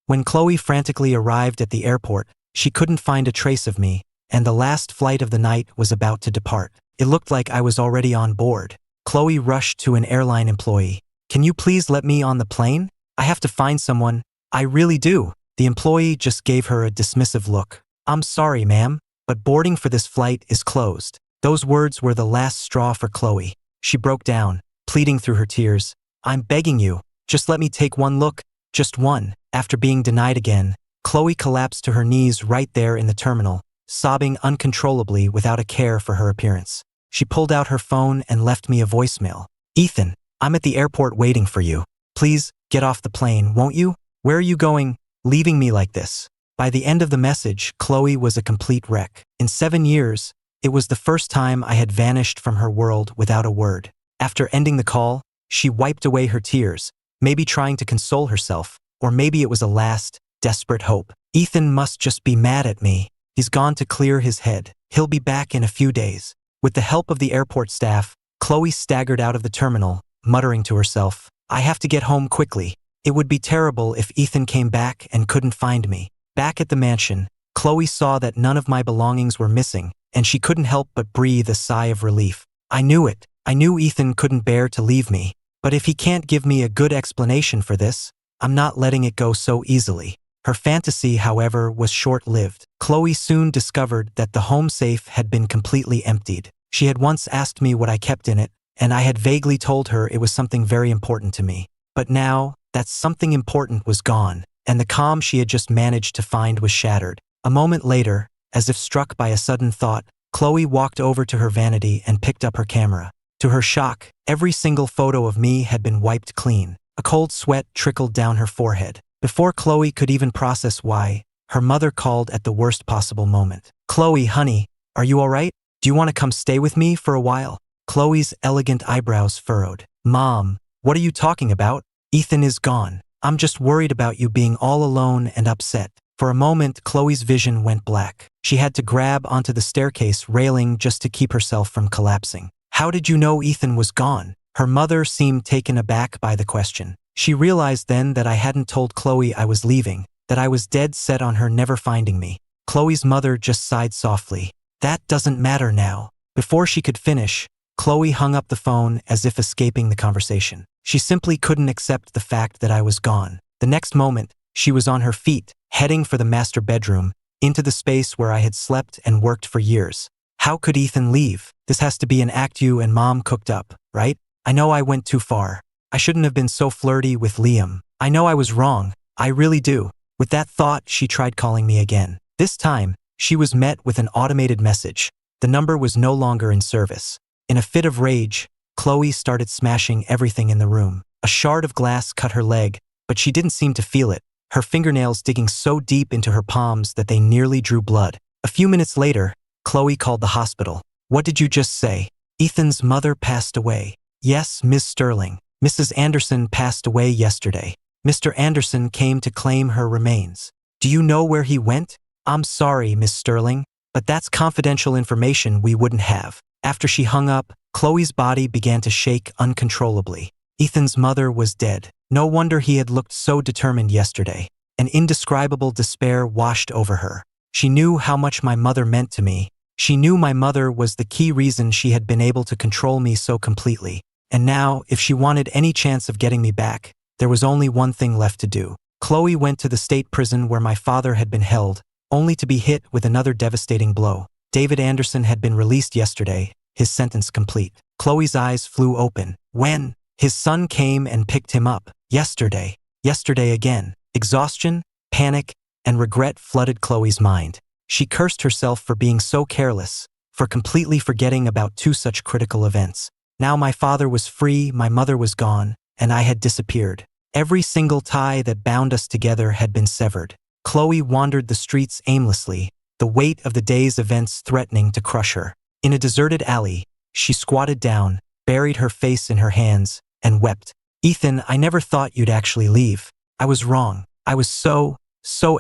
When Chloe frantically arrived at the airport, she couldn't find a trace of me, and the last flight of the night was about to depart. It looked like I was already on board. Chloe rushed to an airline employee. "Can you please let me on the plane? I have to find someone." "I really do." The employee just gave her a dismissive look. "I'm sorry, ma'am, but boarding for this flight is closed." Those words were the last straw for Chloe. She broke down, pleading through her tears. "I'm begging you, just let me take one look, just one." After being denied again, Chloe collapsed to her knees right there in the terminal, sobbing uncontrollably without a care for her appearance. She pulled out her phone and left me a voicemail. "Ethan, I'm at the airport waiting for you. Please, get off the plane, won't you? Where are you going, leaving me like this?" By the end of the message, Chloe was a complete wreck. In 7 years, it was the first time I had vanished from her world without a word. After ending the call, she wiped away her tears, maybe trying to console herself, or maybe it was a last, desperate hope. "Ethan must just be mad at me. He's gone to clear his head. He'll be back in a few days." With the help of the airport staff, Chloe staggered out of the terminal, muttering to herself, "I have to get home quickly. It would be terrible if Ethan came back and couldn't find me." Back at the mansion, Chloe saw that none of my belongings were missing, and she couldn't help but breathe a sigh of relief. I knew it. I knew Ethan couldn't bear to leave me. But if he can't give me a good explanation for this, I'm not letting it go so easily. Her fantasy, however, was short-lived. Chloe soon discovered that the home safe had been completely emptied. She had once asked me what I kept in it, and I had vaguely told her it was something very important to me. But now, that something important was gone, and the calm she had just managed to find was shattered. A moment later, as if struck by a sudden thought, Chloe walked over to her vanity and picked up her camera. To her shock, every single photo of me had been wiped clean. A cold sweat trickled down her forehead. Before Chloe could even process why, her mother called at the worst possible moment. "Chloe, honey, are you all right? Do you want to come stay with me for a while?" Chloe's elegant eyebrows furrowed. "Mom, what are you talking about? Ethan is gone. I'm just worried about you being all alone and upset." For a moment, Chloe's vision went black. She had to grab onto the staircase railing just to keep herself from collapsing. "How did you know Ethan was gone?" Her mother seemed taken aback by the question. She realized then that I hadn't told Chloe I was leaving, that I was dead set on her never finding me. Chloe's mother just sighed softly. "That doesn't matter now." Before she could finish, Chloe hung up the phone as if escaping the conversation. She simply couldn't accept the fact that I was gone. The next moment, she was on her feet, heading for the master bedroom, into the space where I had slept and worked for years. "How could Ethan leave? This has to be an act you and Mom cooked up, right? I know I went too far. I shouldn't have been so flirty with Liam. I know I was wrong. I really do." With that thought, she tried calling me again. This time, she was met with an automated message. The number was no longer in service. In a fit of rage, Chloe started smashing everything in the room. A shard of glass cut her leg, but she didn't seem to feel it, her fingernails digging so deep into her palms that they nearly drew blood. A few minutes later, Chloe called the hospital. "What did you just say?" "Ethan's mother passed away." "Yes, Ms. Sterling. Mrs. Anderson passed away yesterday. Mr. Anderson came to claim her remains." "Do you know where he went?" "I'm sorry, Miss Sterling, but that's confidential information we wouldn't have." After she hung up, Chloe's body began to shake uncontrollably. Ethan's mother was dead. No wonder he had looked so determined yesterday. An indescribable despair washed over her. She knew how much my mother meant to me. She knew my mother was the key reason she had been able to control me so completely. And now, if she wanted any chance of getting me back, there was only one thing left to do. Chloe went to the state prison where my father had been held, only to be hit with another devastating blow. David Anderson had been released yesterday, his sentence complete. Chloe's eyes flew open. When? His son came and picked him up. Yesterday. Yesterday again. Exhaustion, panic, and regret flooded Chloe's mind. She cursed herself for being so careless, for completely forgetting about two such critical events. Now my father was free, my mother was gone, and I had disappeared. Every single tie that bound us together had been severed. Chloe wandered the streets aimlessly, the weight of the day's events threatening to crush her. In a deserted alley, she squatted down, buried her face in her hands, and wept. "Ethan, I never thought you'd actually leave. I was wrong. I was so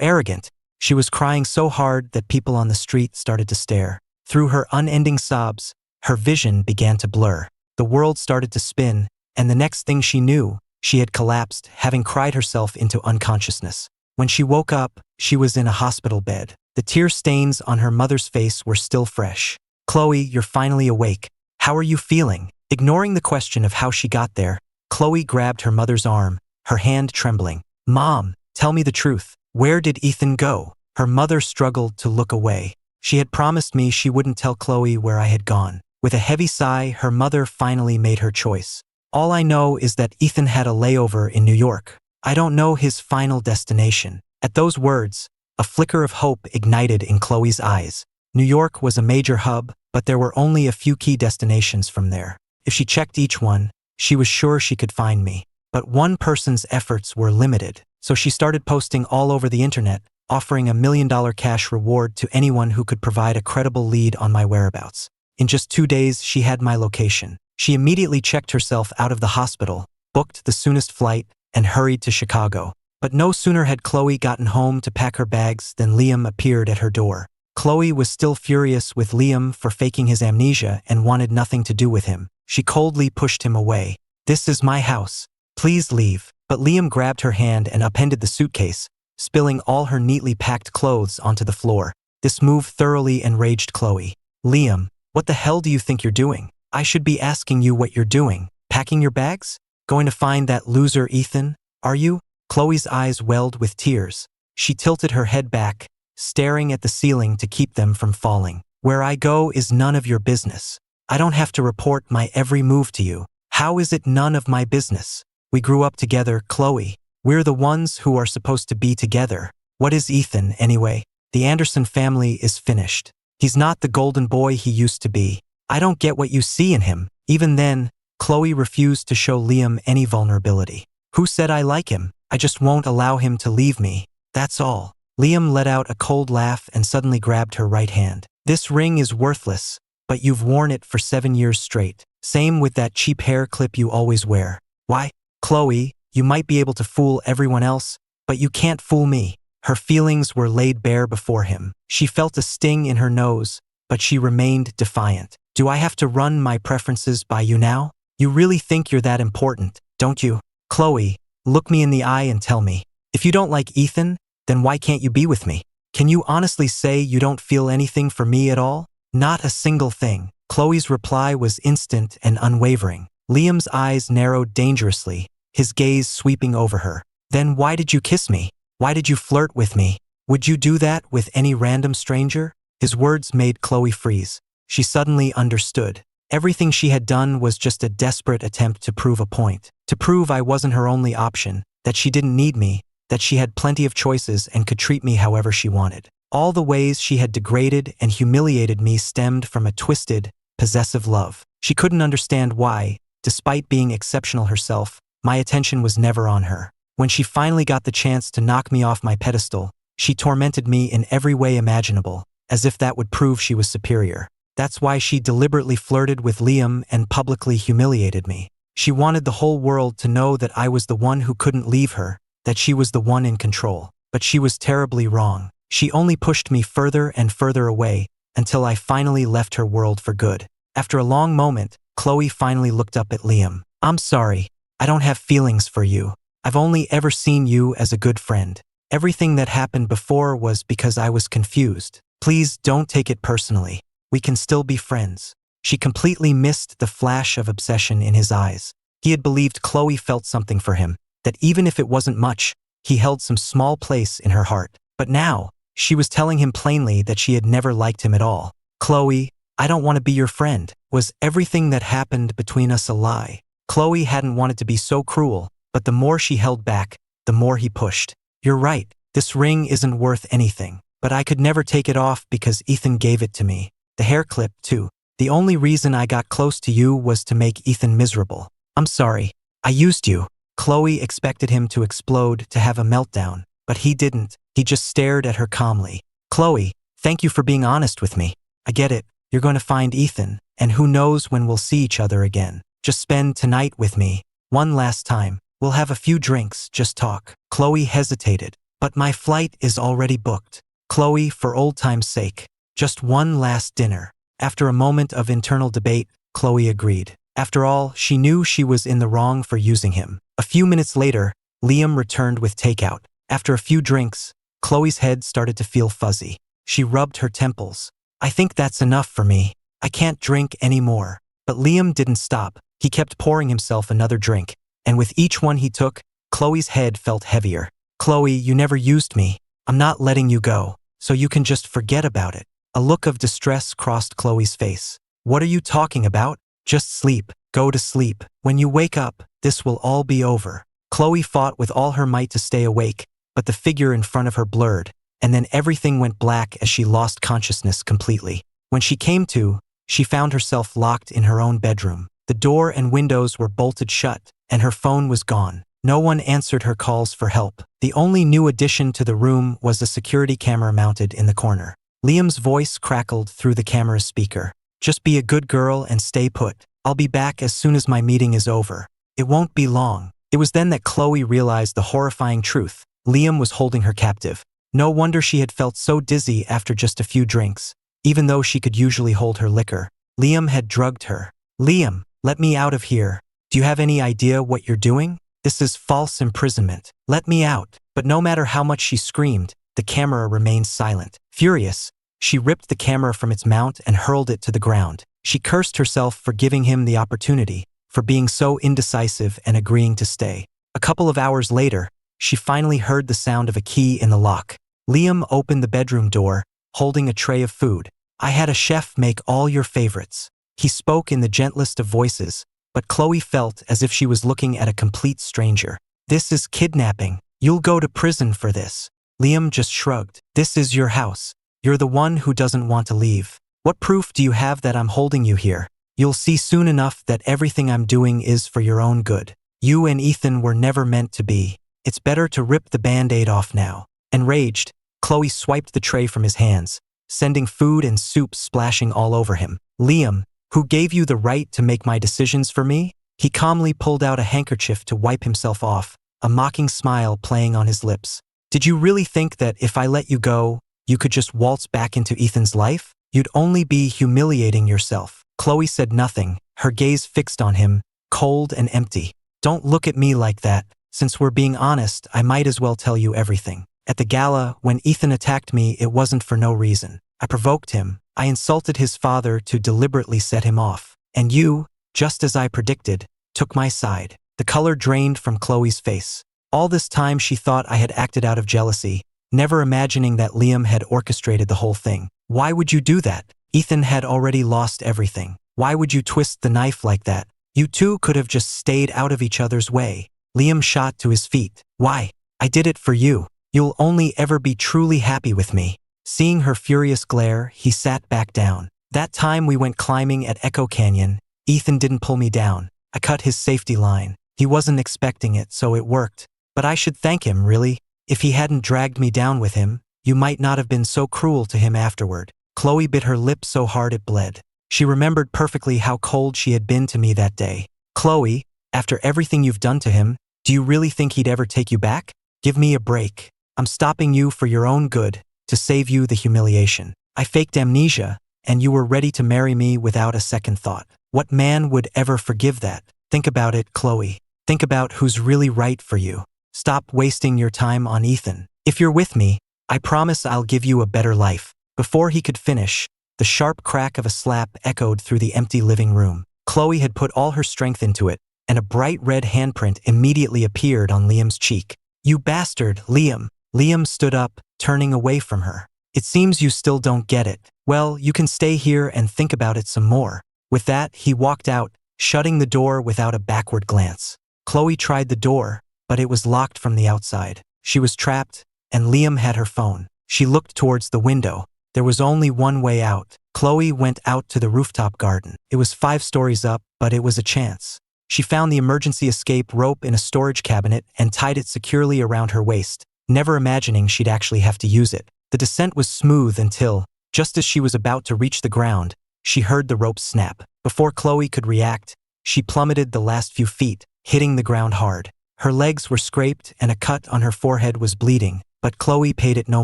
arrogant." She was crying so hard that people on the street started to stare. Through her unending sobs, her vision began to blur. The world started to spin, and the next thing she knew, she had collapsed, having cried herself into unconsciousness. When she woke up, she was in a hospital bed. The tear stains on her mother's face were still fresh. Chloe, you're finally awake. How are you feeling? Ignoring the question of how she got there, Chloe grabbed her mother's arm, her hand trembling. Mom, tell me the truth. Where did Ethan go? Her mother struggled to look away. She had promised me she wouldn't tell Chloe where I had gone. With a heavy sigh, her mother finally made her choice. All I know is that Ethan had a layover in New York. I don't know his final destination. At those words, a flicker of hope ignited in Chloe's eyes. New York was a major hub, but there were only a few key destinations from there. If she checked each one, she was sure she could find me. But one person's efforts were limited, so she started posting all over the internet, offering $1 million cash reward to anyone who could provide a credible lead on my whereabouts. In just 2 days, she had my location. She immediately checked herself out of the hospital, booked the soonest flight, and hurried to Chicago. But no sooner had Chloe gotten home to pack her bags than Liam appeared at her door. Chloe was still furious with Liam for faking his amnesia and wanted nothing to do with him. She coldly pushed him away. This is my house. Please leave. But Liam grabbed her hand and upended the suitcase, spilling all her neatly packed clothes onto the floor. This move thoroughly enraged Chloe. Liam, what the hell do you think you're doing? I should be asking you what you're doing. Packing your bags? Going to find that loser Ethan? Are you? Chloe's eyes welled with tears. She tilted her head back, staring at the ceiling to keep them from falling. Where I go is none of your business. I don't have to report my every move to you. How is it none of my business? We grew up together, Chloe. We're the ones who are supposed to be together. What is Ethan, anyway? The Anderson family is finished. He's not the golden boy he used to be. I don't get what you see in him. Even then, Chloe refused to show Liam any vulnerability. Who said I like him? I just won't allow him to leave me. That's all. Liam let out a cold laugh and suddenly grabbed her right hand. This ring is worthless, but you've worn it for 7 years straight. Same with that cheap hair clip you always wear. Why? Chloe, you might be able to fool everyone else, but you can't fool me. Her feelings were laid bare before him. She felt a sting in her nose, but she remained defiant. Do I have to run my preferences by you now? You really think you're that important, don't you? Chloe, look me in the eye and tell me. If you don't like Ethan, then why can't you be with me? Can you honestly say you don't feel anything for me at all? Not a single thing. Chloe's reply was instant and unwavering. Liam's eyes narrowed dangerously, his gaze sweeping over her. Then why did you kiss me? Why did you flirt with me? Would you do that with any random stranger? His words made Chloe freeze. She suddenly understood. Everything she had done was just a desperate attempt to prove a point. To prove I wasn't her only option, that she didn't need me, that she had plenty of choices and could treat me however she wanted. All the ways she had degraded and humiliated me stemmed from a twisted, possessive love. She couldn't understand why, despite being exceptional herself, my attention was never on her. When she finally got the chance to knock me off my pedestal, she tormented me in every way imaginable, as if that would prove she was superior. That's why she deliberately flirted with Liam and publicly humiliated me. She wanted the whole world to know that I was the one who couldn't leave her, that she was the one in control. But she was terribly wrong. She only pushed me further and further away until I finally left her world for good. After a long moment, Chloe finally looked up at Liam. I'm sorry. I don't have feelings for you. I've only ever seen you as a good friend. Everything that happened before was because I was confused. Please don't take it personally. We can still be friends. She completely missed the flash of obsession in his eyes. He had believed Chloe felt something for him, that even if it wasn't much, he held some small place in her heart. But now, she was telling him plainly that she had never liked him at all. Chloe, I don't want to be your friend. Was everything that happened between us a lie? Chloe hadn't wanted to be so cruel, but the more she held back, the more he pushed. You're right, this ring isn't worth anything, but I could never take it off because Ethan gave it to me. The hair clip, too. The only reason I got close to you was to make Ethan miserable. I'm sorry. I used you. Chloe expected him to explode, to have a meltdown, but he didn't. He just stared at her calmly. Chloe, thank you for being honest with me. I get it. You're going to find Ethan, and who knows when we'll see each other again. Just spend tonight with me. One last time. We'll have a few drinks, just talk. Chloe hesitated. But my flight is already booked. Chloe, for old time's sake. Just one last dinner. After a moment of internal debate, Chloe agreed. After all, she knew she was in the wrong for using him. A few minutes later, Liam returned with takeout. After a few drinks, Chloe's head started to feel fuzzy. She rubbed her temples. I think that's enough for me. I can't drink anymore. But Liam didn't stop. He kept pouring himself another drink, and with each one he took, Chloe's head felt heavier. Chloe, you never used me. I'm not letting you go, so you can just forget about it. A look of distress crossed Chloe's face. What are you talking about? Just sleep. Go to sleep. When you wake up, this will all be over. Chloe fought with all her might to stay awake, but the figure in front of her blurred, and then everything went black as she lost consciousness completely. When she came to, she found herself locked in her own bedroom. The door and windows were bolted shut, and her phone was gone. No one answered her calls for help. The only new addition to the room was a security camera mounted in the corner. Liam's voice crackled through the camera's speaker. Just be a good girl and stay put. I'll be back as soon as my meeting is over. It won't be long. It was then that Chloe realized the horrifying truth. Liam was holding her captive. No wonder she had felt so dizzy after just a few drinks. Even though she could usually hold her liquor, Liam had drugged her. Liam, let me out of here. Do you have any idea what you're doing? This is false imprisonment. Let me out. But no matter how much she screamed, the camera remained silent. Furious, she ripped the camera from its mount and hurled it to the ground. She cursed herself for giving him the opportunity, for being so indecisive and agreeing to stay. A couple of hours later, she finally heard the sound of a key in the lock. Liam opened the bedroom door, holding a tray of food. I had a chef make all your favorites. He spoke in the gentlest of voices, but Chloe felt as if she was looking at a complete stranger. This is kidnapping. You'll go to prison for this. Liam just shrugged. This is your house. You're the one who doesn't want to leave. What proof do you have that I'm holding you here? You'll see soon enough that everything I'm doing is for your own good. You and Ethan were never meant to be. It's better to rip the Band-Aid off now. Enraged, Chloe swiped the tray from his hands, sending food and soup splashing all over him. Liam, who gave you the right to make my decisions for me? He calmly pulled out a handkerchief to wipe himself off, a mocking smile playing on his lips. Did you really think that if I let you go, you could just waltz back into Ethan's life? You'd only be humiliating yourself. Chloe said nothing, her gaze fixed on him, cold and empty. Don't look at me like that. Since we're being honest, I might as well tell you everything. At the gala, when Ethan attacked me, it wasn't for no reason. I provoked him. I insulted his father to deliberately set him off. And you, just as I predicted, took my side. The color drained from Chloe's face. All this time she thought I had acted out of jealousy, never imagining that Liam had orchestrated the whole thing. Why would you do that? Ethan had already lost everything. Why would you twist the knife like that? You two could have just stayed out of each other's way. Liam shot to his feet. Why? I did it for you. You'll only ever be truly happy with me. Seeing her furious glare, he sat back down. That time we went climbing at Echo Canyon, Ethan didn't pull me down. I cut his safety line. He wasn't expecting it, so it worked. But I should thank him, really. If he hadn't dragged me down with him, you might not have been so cruel to him afterward. Chloe bit her lip so hard it bled. She remembered perfectly how cold she had been to me that day. Chloe, after everything you've done to him, do you really think he'd ever take you back? Give me a break. I'm stopping you for your own good, to save you the humiliation. I faked amnesia, and you were ready to marry me without a second thought. What man would ever forgive that? Think about it, Chloe. Think about who's really right for you. Stop wasting your time on Ethan. If you're with me, I promise I'll give you a better life. Before he could finish, the sharp crack of a slap echoed through the empty living room. Chloe had put all her strength into it, and a bright red handprint immediately appeared on Liam's cheek. You bastard, Liam. Liam stood up, turning away from her. It seems you still don't get it. Well, you can stay here and think about it some more. With that, he walked out, shutting the door without a backward glance. Chloe tried the door, but it was locked from the outside. She was trapped, and Liam had her phone. She looked towards the window. There was only one way out. Chloe went out to the rooftop garden. It was 5 stories up, but it was a chance. She found the emergency escape rope in a storage cabinet and tied it securely around her waist, never imagining she'd actually have to use it. The descent was smooth until, just as she was about to reach the ground, she heard the rope snap. Before Chloe could react, she plummeted the last few feet, hitting the ground hard. Her legs were scraped and a cut on her forehead was bleeding, but Chloe paid it no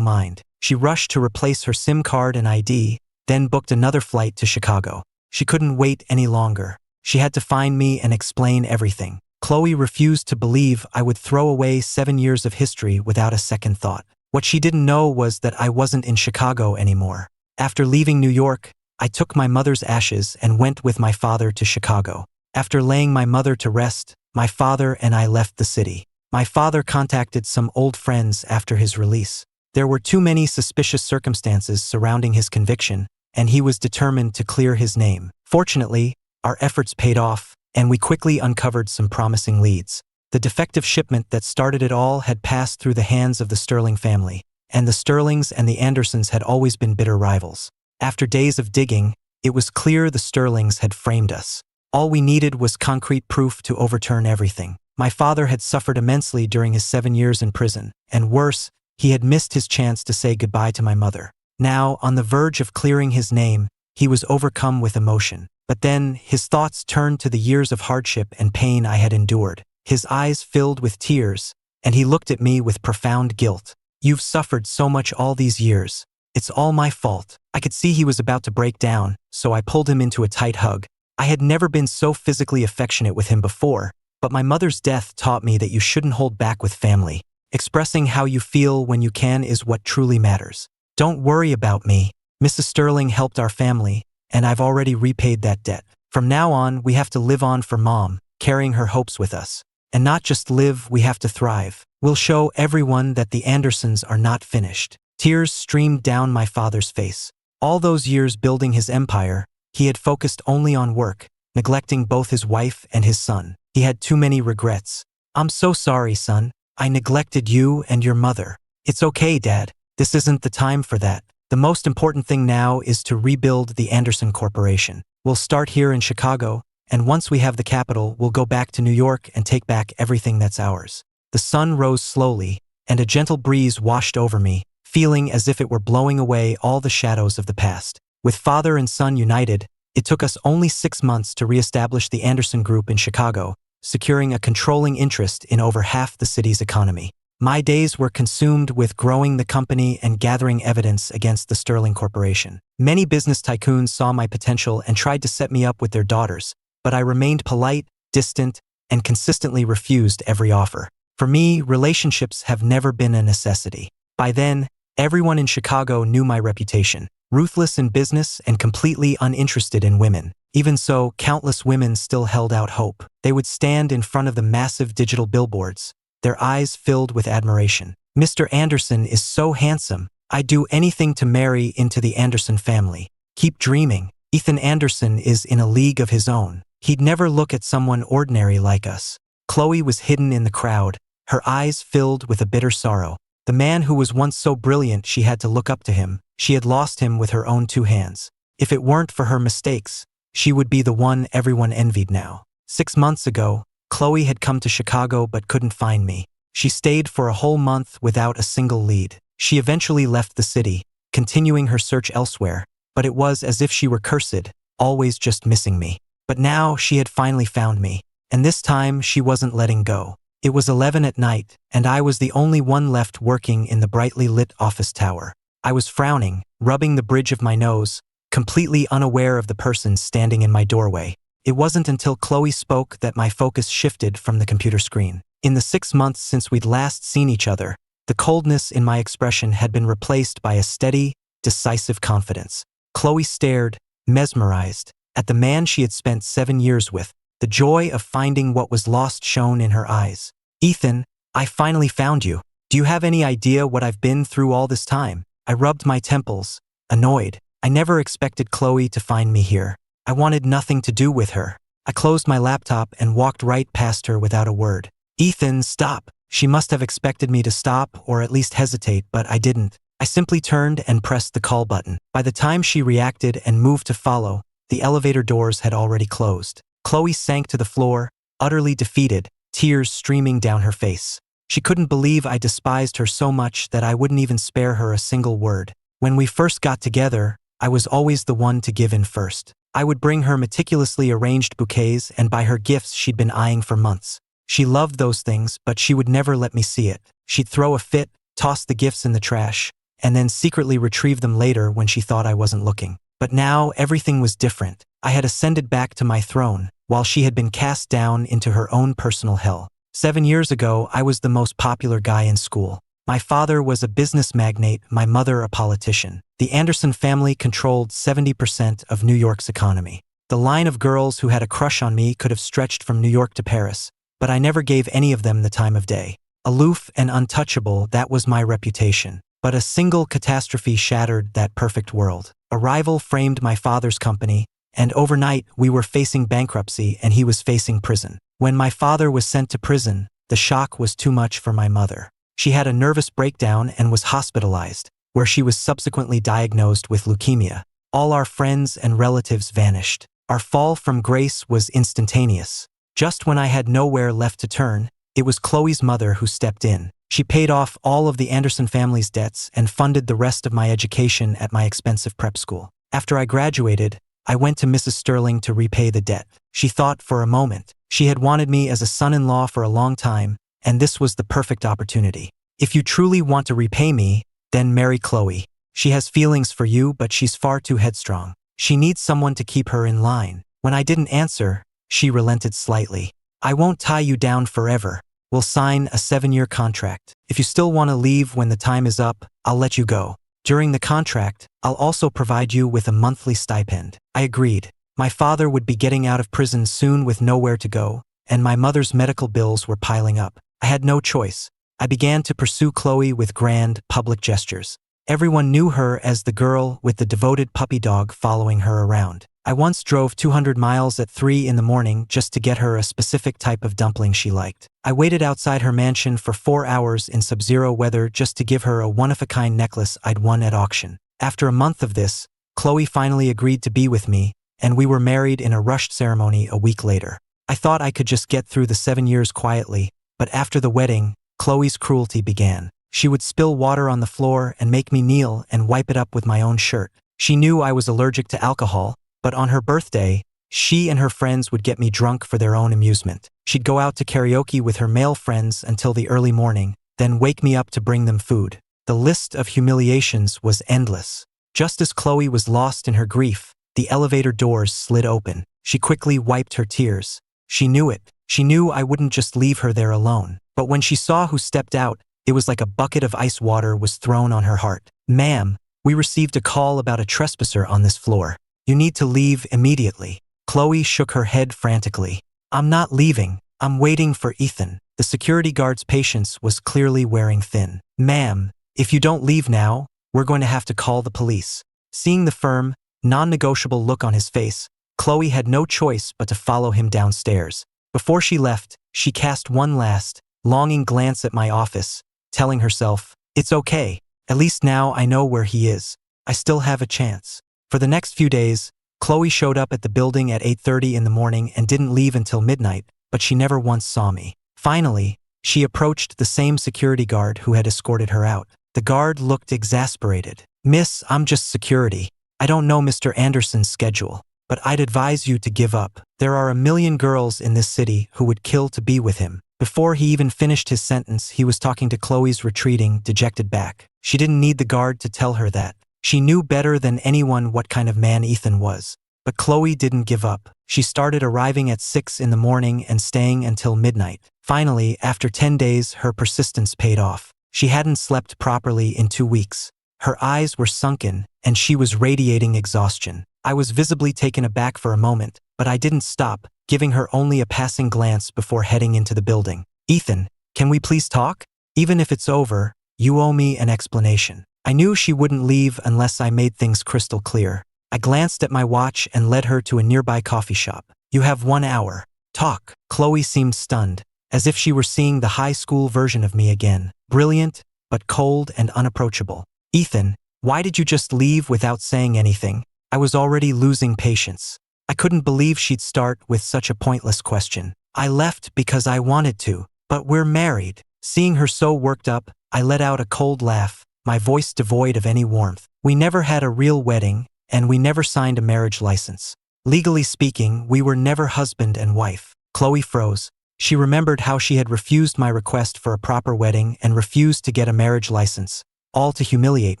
mind. She rushed to replace her SIM card and ID, then booked another flight to Chicago. She couldn't wait any longer. She had to find me and explain everything. Chloe refused to believe I would throw away 7 years of history without a second thought. What she didn't know was that I wasn't in Chicago anymore. After leaving New York, I took my mother's ashes and went with my father to Chicago. After laying my mother to rest, my father and I left the city. My father contacted some old friends after his release. There were too many suspicious circumstances surrounding his conviction, and he was determined to clear his name. Fortunately, our efforts paid off, and we quickly uncovered some promising leads. The defective shipment that started it all had passed through the hands of the Sterling family, and the Sterlings and the Andersons had always been bitter rivals. After days of digging, it was clear the Sterlings had framed us. All we needed was concrete proof to overturn everything. My father had suffered immensely during his 7 years in prison, and worse, he had missed his chance to say goodbye to my mother. Now, on the verge of clearing his name, he was overcome with emotion. But then, his thoughts turned to the years of hardship and pain I had endured. His eyes filled with tears, and he looked at me with profound guilt. "You've suffered so much all these years. It's all my fault." I could see he was about to break down, so I pulled him into a tight hug. I had never been so physically affectionate with him before, but my mother's death taught me that you shouldn't hold back with family. Expressing how you feel when you can is what truly matters. "Don't worry about me. Mrs. Sterling helped our family, and I've already repaid that debt. From now on, we have to live on for Mom, carrying her hopes with us. And not just live, we have to thrive. We'll show everyone that the Andersons are not finished." Tears streamed down my father's face. All those years building his empire, he had focused only on work, neglecting both his wife and his son. He had too many regrets. "I'm so sorry, son. I neglected you and your mother." "It's okay, Dad. This isn't the time for that. The most important thing now is to rebuild the Anderson Corporation. We'll start here in Chicago, and once we have the capital, we'll go back to New York and take back everything that's ours." The sun rose slowly, and a gentle breeze washed over me, feeling as if it were blowing away all the shadows of the past. With father and son united, it took us only 6 months to reestablish the Anderson Group in Chicago, securing a controlling interest in over half the city's economy. My days were consumed with growing the company and gathering evidence against the Sterling Corporation. Many business tycoons saw my potential and tried to set me up with their daughters, but I remained polite, distant, and consistently refused every offer. For me, relationships have never been a necessity. By then, everyone in Chicago knew my reputation: ruthless in business and completely uninterested in women. Even so, countless women still held out hope. They would stand in front of the massive digital billboards, their eyes filled with admiration. "Mr. Anderson is so handsome. I'd do anything to marry into the Anderson family. Keep dreaming. Ethan Anderson is in a league of his own. He'd never look at someone ordinary like us." Chloe was hidden in the crowd, her eyes filled with a bitter sorrow. The man who was once so brilliant she had to look up to him, she had lost him with her own 2 hands. If it weren't for her mistakes, she would be the one everyone envied now. 6 months ago, Chloe had come to Chicago but couldn't find me. She stayed for a whole month without a single lead. She eventually left the city, continuing her search elsewhere, but it was as if she were cursed, always just missing me. But now she had finally found me, and this time she wasn't letting go. It was 11 at night, and I was the only one left working in the brightly lit office tower. I was frowning, rubbing the bridge of my nose, completely unaware of the person standing in my doorway. It wasn't until Chloe spoke that my focus shifted from the computer screen. In the 6 months since we'd last seen each other, the coldness in my expression had been replaced by a steady, decisive confidence. Chloe stared, mesmerized, at the man she had spent 7 years with. The joy of finding what was lost shone in her eyes. "Ethan, I finally found you. Do you have any idea what I've been through all this time?" I rubbed my temples, annoyed. I never expected Chloe to find me here. I wanted nothing to do with her. I closed my laptop and walked right past her without a word. "Ethan, stop." She must have expected me to stop or at least hesitate, but I didn't. I simply turned and pressed the call button. By the time she reacted and moved to follow, the elevator doors had already closed. Chloe sank to the floor, utterly defeated, tears streaming down her face. She couldn't believe I despised her so much that I wouldn't even spare her a single word. When we first got together, I was always the one to give in first. I would bring her meticulously arranged bouquets and buy her gifts she'd been eyeing for months. She loved those things, but she would never let me see it. She'd throw a fit, toss the gifts in the trash, and then secretly retrieve them later when she thought I wasn't looking. But now everything was different. I had ascended back to my throne, while she had been cast down into her own personal hell. 7 years ago, I was the most popular guy in school. My father was a business magnate, my mother a politician. The Anderson family controlled 70% of New York's economy. The line of girls who had a crush on me could have stretched from New York to Paris, but I never gave any of them the time of day. Aloof and untouchable, that was my reputation. But a single catastrophe shattered that perfect world. A rival framed my father's company, and overnight we were facing bankruptcy and he was facing prison. When my father was sent to prison, the shock was too much for my mother. She had a nervous breakdown and was hospitalized, where she was subsequently diagnosed with leukemia. All our friends and relatives vanished. Our fall from grace was instantaneous. Just when I had nowhere left to turn, it was Chloe's mother who stepped in. She paid off all of the Anderson family's debts and funded the rest of my education at my expensive prep school. After I graduated, I went to Mrs. Sterling to repay the debt. She thought for a moment. She had wanted me as a son-in-law for a long time, and this was the perfect opportunity. If you truly want to repay me, then marry Chloe. She has feelings for you, but she's far too headstrong. She needs someone to keep her in line. When I didn't answer, she relented slightly. I won't tie you down forever. We'll sign a 7-year contract. If you still want to leave when the time is up, I'll let you go. During the contract, I'll also provide you with a monthly stipend. I agreed. My father would be getting out of prison soon with nowhere to go, and my mother's medical bills were piling up. I had no choice. I began to pursue Chloe with grand, public gestures. Everyone knew her as the girl with the devoted puppy dog following her around. I once drove 200 miles at 3 in the morning just to get her a specific type of dumpling she liked. I waited outside her mansion for 4 hours in sub-zero weather just to give her a one-of-a-kind necklace I'd won at auction. After a month of this, Chloe finally agreed to be with me, and we were married in a rushed ceremony a week later. I thought I could just get through the 7 years quietly, but after the wedding, Chloe's cruelty began. She would spill water on the floor and make me kneel and wipe it up with my own shirt. She knew I was allergic to alcohol, but on her birthday, she and her friends would get me drunk for their own amusement. She'd go out to karaoke with her male friends until the early morning, then wake me up to bring them food. The list of humiliations was endless. Just as Chloe was lost in her grief, the elevator doors slid open. She quickly wiped her tears. She knew it. She knew I wouldn't just leave her there alone. But when she saw who stepped out, it was like a bucket of ice water was thrown on her heart. "Ma'am, we received a call about a trespasser on this floor. You need to leave immediately." Chloe shook her head frantically. "I'm not leaving. I'm waiting for Ethan." The security guard's patience was clearly wearing thin. "Ma'am, if you don't leave now, we're going to have to call the police." Seeing the firm, non-negotiable look on his face, Chloe had no choice but to follow him downstairs. Before she left, she cast one last, longing glance at my office, telling herself, "It's okay. At least now I know where he is. I still have a chance." For the next few days, Chloe showed up at the building at 8:30 in the morning and didn't leave until midnight, but she never once saw me. Finally, she approached the same security guard who had escorted her out. The guard looked exasperated. "Miss, I'm just security. I don't know Mr. Anderson's schedule, but I'd advise you to give up. There are a million girls in this city who would kill to be with him." Before he even finished his sentence, he was talking to Chloe's retreating, dejected back. She didn't need the guard to tell her that. She knew better than anyone what kind of man Ethan was. But Chloe didn't give up. She started arriving at 6 in the morning and staying until midnight. Finally, after 10 days, her persistence paid off. She hadn't slept properly in 2 weeks. Her eyes were sunken, and she was radiating exhaustion. I was visibly taken aback for a moment, but I didn't stop, giving her only a passing glance before heading into the building. "Ethan, can we please talk? Even if it's over, you owe me an explanation." I knew she wouldn't leave unless I made things crystal clear. I glanced at my watch and led her to a nearby coffee shop. "You have 1 hour. Talk." Chloe seemed stunned, as if she were seeing the high school version of me again. Brilliant, but cold and unapproachable. "Ethan, why did you just leave without saying anything?" I was already losing patience. I couldn't believe she'd start with such a pointless question. "I left because I wanted to, but we're married." Seeing her so worked up, I let out a cold laugh, my voice devoid of any warmth. "We never had a real wedding, and we never signed a marriage license. Legally speaking, we were never husband and wife." Chloe froze. She remembered how she had refused my request for a proper wedding and refused to get a marriage license, all to humiliate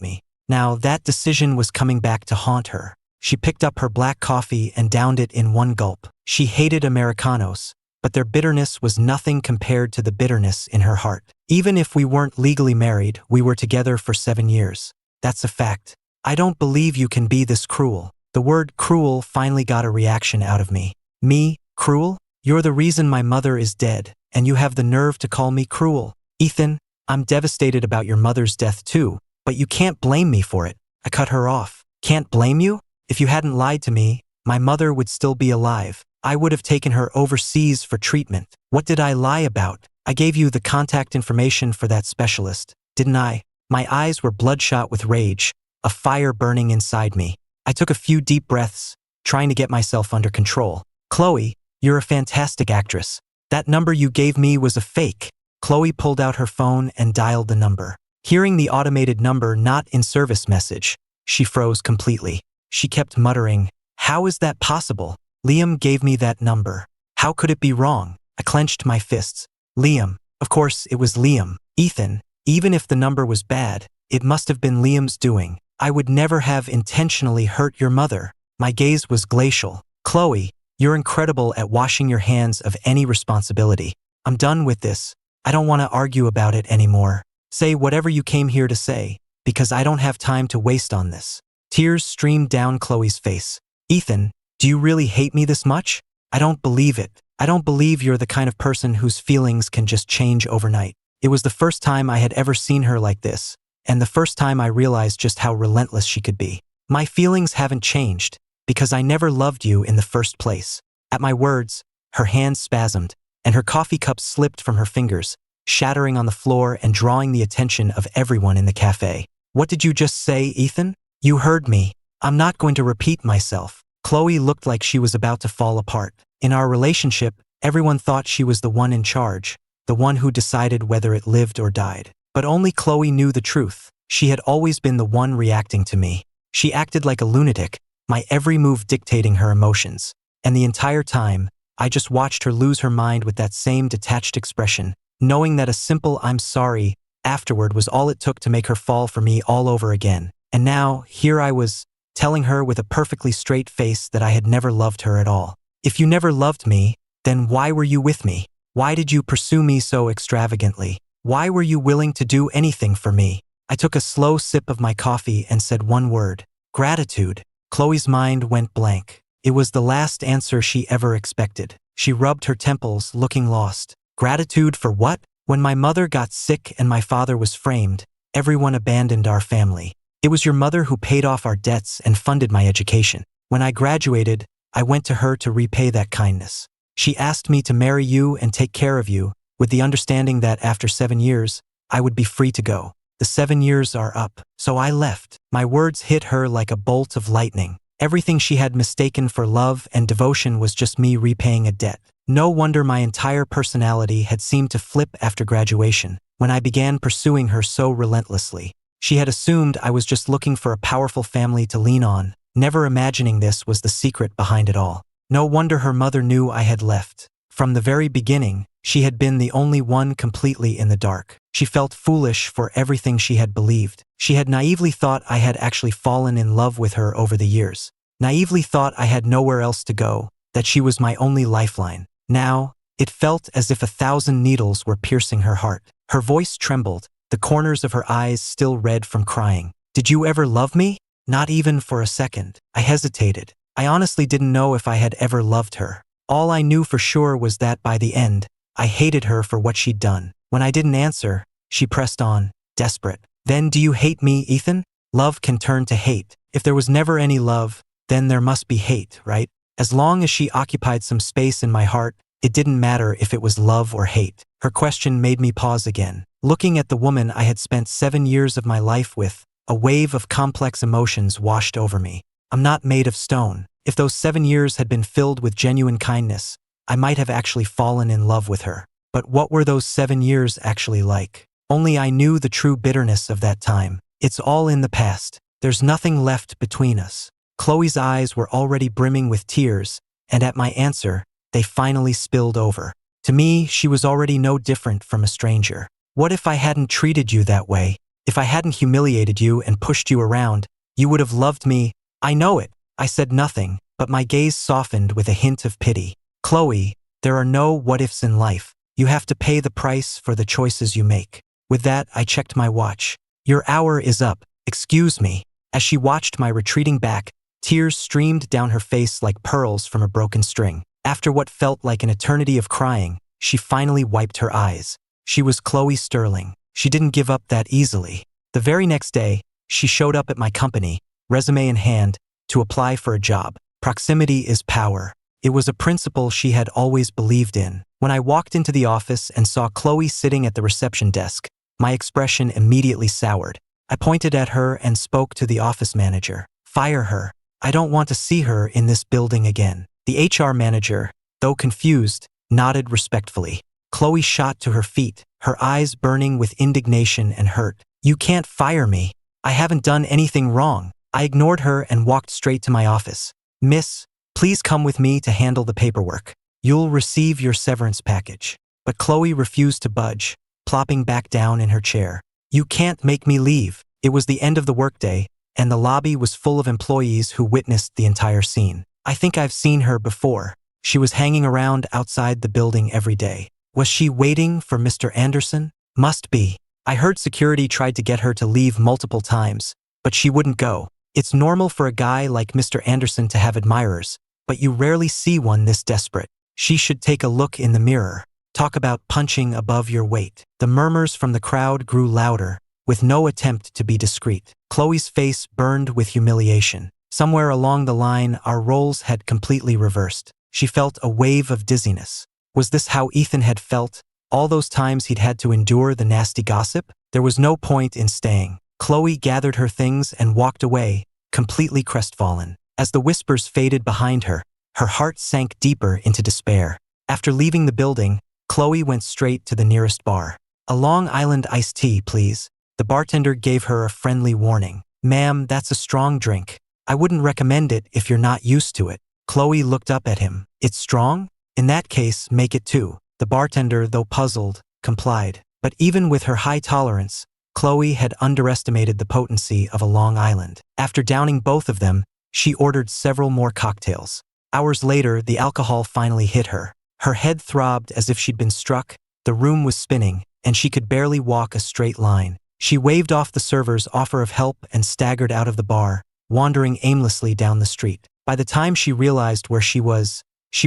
me. Now that decision was coming back to haunt her. She picked up her black coffee and downed it in one gulp. She hated Americanos, but their bitterness was nothing compared to the bitterness in her heart. Even if we weren't legally married, we were together for 7 years. That's a fact. I don't believe you can be this cruel. The word cruel finally got a reaction out of me. Me, cruel? You're the reason my mother is dead, and you have the nerve to call me cruel. Ethan, I'm devastated about your mother's death too, but you can't blame me for it. I cut her off. Can't blame you? If you hadn't lied to me, my mother would still be alive. I would have taken her overseas for treatment. What did I lie about? I gave you the contact information for that specialist, didn't I? My eyes were bloodshot with rage, a fire burning inside me. I took a few deep breaths, trying to get myself under control. Chloe, you're a fantastic actress. That number you gave me was a fake. Chloe pulled out her phone and dialed the number. Hearing the automated number not in service message, she froze completely. She kept muttering, "How is that possible? Liam gave me that number. How could it be wrong?" I clenched my fists. Liam. Of course it was Liam. Ethan. Even if the number was bad, it must have been Liam's doing. I would never have intentionally hurt your mother. My gaze was glacial. Chloe, you're incredible at washing your hands of any responsibility. I'm done with this. I don't want to argue about it anymore. Say whatever you came here to say, because I don't have time to waste on this. Tears streamed down Chloe's face. Ethan, do you really hate me this much? I don't believe it. I don't believe you're the kind of person whose feelings can just change overnight. It was the first time I had ever seen her like this, and the first time I realized just how relentless she could be. My feelings haven't changed, because I never loved you in the first place. At my words, her hands spasmed, and her coffee cup slipped from her fingers, shattering on the floor and drawing the attention of everyone in the cafe. What did you just say, Ethan? You heard me. I'm not going to repeat myself. Chloe looked like she was about to fall apart. In our relationship, everyone thought she was the one in charge, the one who decided whether it lived or died. But only Chloe knew the truth. She had always been the one reacting to me. She acted like a lunatic, my every move dictating her emotions. And the entire time, I just watched her lose her mind with that same detached expression, knowing that a simple "I'm sorry" afterward was all it took to make her fall for me all over again. And now, here I was, telling her with a perfectly straight face that I had never loved her at all. If you never loved me, then why were you with me? Why did you pursue me so extravagantly? Why were you willing to do anything for me? I took a slow sip of my coffee and said one word: gratitude. Chloe's mind went blank. It was the last answer she ever expected. She rubbed her temples, looking lost. Gratitude for what? When my mother got sick and my father was framed, everyone abandoned our family. It was your mother who paid off our debts and funded my education. When I graduated, I went to her to repay that kindness. She asked me to marry you and take care of you, with the understanding that after 7 years, I would be free to go. The 7 years are up, so I left. My words hit her like a bolt of lightning. Everything she had mistaken for love and devotion was just me repaying a debt. No wonder my entire personality had seemed to flip after graduation, when I began pursuing her so relentlessly. She had assumed I was just looking for a powerful family to lean on, never imagining this was the secret behind it all. No wonder her mother knew I had left. From the very beginning, she had been the only one completely in the dark. She felt foolish for everything she had believed. She had naively thought I had actually fallen in love with her over the years. Naively thought I had nowhere else to go, that she was my only lifeline. Now, it felt as if 1,000 needles were piercing her heart. Her voice trembled, the corners of her eyes still red from crying. Did you ever love me? Not even for a second. I hesitated. I honestly didn't know if I had ever loved her. All I knew for sure was that by the end, I hated her for what she'd done. When I didn't answer, she pressed on, desperate. Then do you hate me, Ethan? Love can turn to hate. If there was never any love, then there must be hate, right? As long as she occupied some space in my heart, it didn't matter if it was love or hate. Her question made me pause again. Looking at the woman I had spent 7 years of my life with, a wave of complex emotions washed over me. I'm not made of stone. If those 7 years had been filled with genuine kindness, I might have actually fallen in love with her. But what were those 7 years actually like? Only I knew the true bitterness of that time. It's all in the past. There's nothing left between us. Chloe's eyes were already brimming with tears, and at my answer, they finally spilled over. To me, she was already no different from a stranger. What if I hadn't treated you that way? If I hadn't humiliated you and pushed you around, you would have loved me. I know it. I said nothing, but my gaze softened with a hint of pity. Chloe, there are no what-ifs in life. You have to pay the price for the choices you make. With that, I checked my watch. Your hour is up. Excuse me. As she watched my retreating back, tears streamed down her face like pearls from a broken string. After what felt like an eternity of crying, she finally wiped her eyes. She was Chloe Sterling. She didn't give up that easily. The very next day, she showed up at my company, resume in hand, to apply for a job. Proximity is power. It was a principle she had always believed in. When I walked into the office and saw Chloe sitting at the reception desk, my expression immediately soured. I pointed at her and spoke to the office manager. Fire her. I don't want to see her in this building again. The HR manager, though confused, nodded respectfully. Chloe shot to her feet, her eyes burning with indignation and hurt. You can't fire me. I haven't done anything wrong. I ignored her and walked straight to my office. Miss, please come with me to handle the paperwork. You'll receive your severance package. But Chloe refused to budge, plopping back down in her chair. You can't make me leave. It was the end of the workday, and the lobby was full of employees who witnessed the entire scene. I think I've seen her before. She was hanging around outside the building every day. Was she waiting for Mr. Anderson? Must be. I heard security tried to get her to leave multiple times, but she wouldn't go. It's normal for a guy like Mr. Anderson to have admirers, but you rarely see one this desperate. She should take a look in the mirror. Talk about punching above your weight. The murmurs from the crowd grew louder, with no attempt to be discreet. Chloe's face burned with humiliation. Somewhere along the line, our roles had completely reversed. She felt a wave of dizziness. Was this how Ethan had felt? All those times he'd had to endure the nasty gossip? There was no point in staying. Chloe gathered her things and walked away, completely crestfallen. As the whispers faded behind her, her heart sank deeper into despair. After leaving the building, Chloe went straight to the nearest bar. A Long Island iced tea, please. The bartender gave her a friendly warning. Ma'am, that's a strong drink. I wouldn't recommend it if you're not used to it. Chloe looked up at him. It's strong? In that case, make it two. The bartender, though puzzled, complied. But even with her high tolerance, Chloe had underestimated the potency of a Long Island. After downing both of them, she ordered several more cocktails. Hours later, the alcohol finally hit her. Her head throbbed as if she'd been struck, the room was spinning, and she could barely walk a straight line. She waved off the server's offer of help and staggered out of the bar, wandering aimlessly down the street. By the time she realized where she was